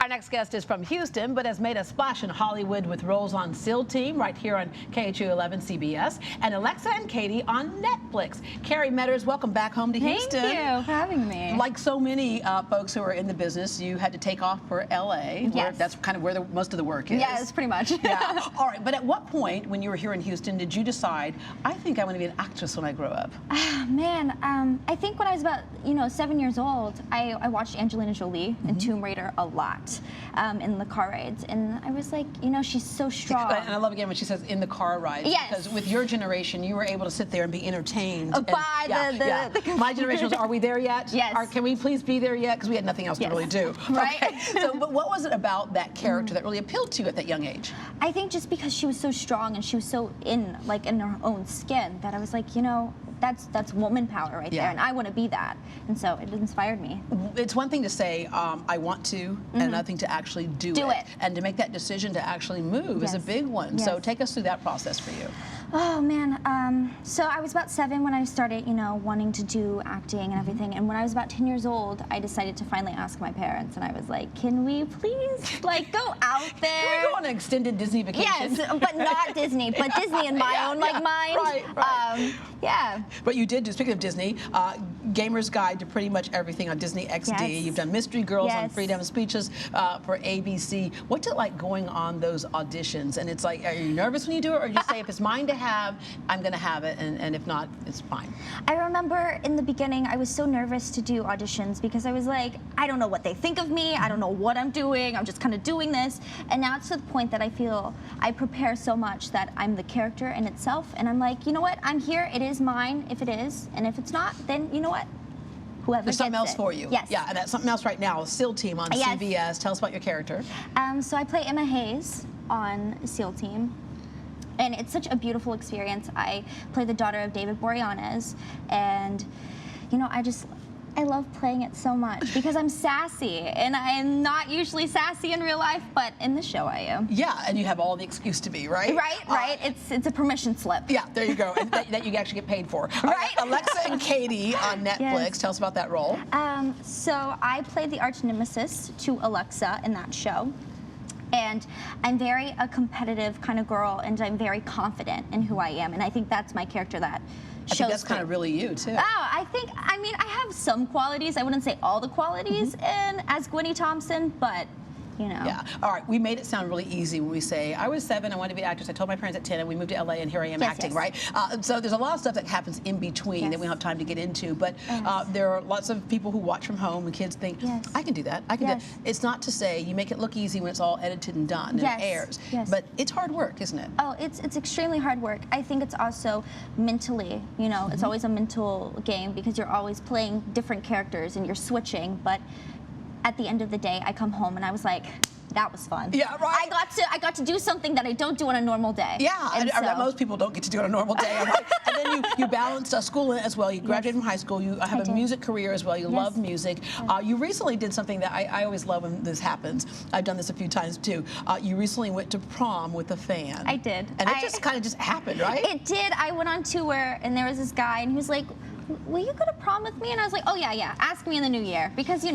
Our next guest is from Houston, but has made a splash in Hollywood with roles on SEAL Team right here on KHU11 CBS and Alexa and Katie on Netflix. Kerri Medders, welcome back home to Houston. Thank you for having me. Like so many folks who are in the business, you had to take off for LA. Yes. That's kind of where most of the work is. Yes, pretty much. Yeah. All right, but at what point when you were here in Houston did you decide, I think I want to be an actress when I grow up? Man, I think when I was about 7 years old, I watched Angelina Jolie and Tomb Raider a lot in the car rides, and I was like, she's so strong. And I love again when she says in the car rides. Yes. Because with your generation, you were able to sit there and be entertained. By My generation was, are we there yet? Yes. Can we please be there yet? Because we had nothing else to really do. Right. Okay. So, but what was it about that character that really appealed to you at that young age? I think just because she was so strong and she was so in her own skin that I was like, that's woman power right there, and I want to be that, and so it inspired me. It's one thing to say I want to, and another thing to actually do it, and to make that decision to actually move is a big one. So take us through that process for you. Oh man, so I was about 7 when I started, wanting to do acting and everything, and when I was about 10 years old, I decided to finally ask my parents, and I was like, can we please go out there? Can we go on an extended Disney vacation? Yes, but not Disney, but Disney in my own mind. Right. Yeah. But you did do, speaking of Disney, Gamer's Guide to pretty much everything on Disney XD. Yes. You've done Mystery Girls on Freedom Speeches for ABC. What's it like going on those auditions? And it's like, are you nervous when you do it, or you say, if it's mine to have, I'm going to have it, and if not, it's fine? I remember in the beginning, I was so nervous to do auditions because I was like, I don't know what they think of me. I don't know what I'm doing. I'm just kind of doing this. And now it's to the point that I feel I prepare so much that I'm the character in itself. And I'm like, you know what? I'm here. It is mine if it is. And if it's not, then you know what? Whoever There's something else for you. Yes. Yeah, and that's something else right now. SEAL Team on CBS. Tell us about your character. So I play Emma Hayes on SEAL Team. And it's such a beautiful experience. I play the daughter of David Boreanaz, and I love playing it so much because I'm sassy, and I am not usually sassy in real life, but in the show I am. Yeah, and you have all the excuse to be, right? Right. It's a permission slip. Yeah, there you go, and that you actually get paid for. Right. Alexa and Katie on Netflix. Yes. Tell us about that role. So I played the arch nemesis to Alexa in that show. And I'm very a competitive kind of girl, and I'm very confident in who I am, and I think that's my character that shows. I think that's kind of really you too. Oh, I mean, I have some qualities. I wouldn't say all the qualities as Gwenny Thompson, but Yeah. All right. We made it sound really easy when we say, I was 7, I wanted to be an actress. I told my parents at 10, and we moved to LA, and here I am acting, right? So there's a lot of stuff that happens in between that we don't have time to get into. But there are lots of people who watch from home, and kids think, I can do that. I can do that. It's not to say you make it look easy when it's all edited and done and it airs. But it's hard work, isn't it? Oh, it's extremely hard work. I think it's also mentally, it's always a mental game because you're always playing different characters and you're switching. But at the end of the day, I come home and I was like, that was fun. Yeah, right. I got to do something that I don't do on a normal day. Yeah, and that most people don't get to do on a normal day. And then you balanced school as well. You graduated from high school. You have a music career as well. You love music. You recently did something that I always love when this happens. I've done this a few times too. You recently went to prom with a fan. I did. And it just kind of just happened, right? It did. I went on tour, and there was this guy, and he was like, will you go to prom with me? And I was like, oh yeah, ask me in the new year, because who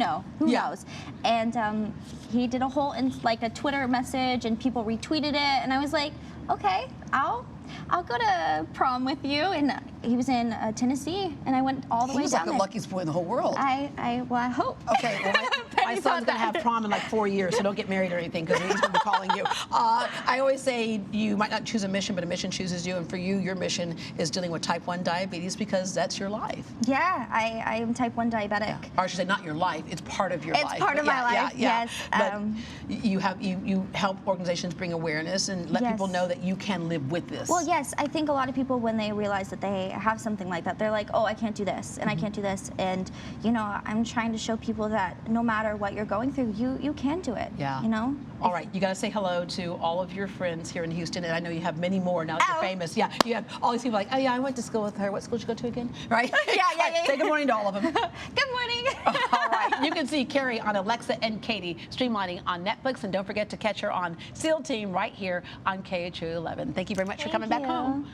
knows? And he did a whole a Twitter message, and people retweeted it, and I was like, okay, I'll go to prom with you. And he was in Tennessee, and I went all the way down there. He was like the luckiest boy in the whole world. Well, I hope. Okay, well, my son's going to have prom in like 4 years, so don't get married or anything, because he's going to be calling you. I always say you might not choose a mission, but a mission chooses you, and for you, your mission is dealing with type 1 diabetes, because that's your life. Yeah, I am type 1 diabetic. Yeah. Or I should say not your life, it's part of your life. It's part of my life, yes. But you help organizations bring awareness and let people know that you can live with this. Well, yes, I think a lot of people, when they realize that they have something like that, they're like, oh, I can't do this, and I can't do this. And, I'm trying to show people that no matter what you're going through, you can do it. Yeah. All right, you got to say hello to all of your friends here in Houston, and I know you have many more now that you're famous. Yeah, you have all these people like, oh yeah, I went to school with her. What school did you go to again? Right? Yeah. Say good morning to all of them. Good morning. All right, you can see Kerri on Alexa and Katie streamlining on Netflix, and don't forget to catch her on SEAL Team right here on KHU11. Thank you very much for coming back home.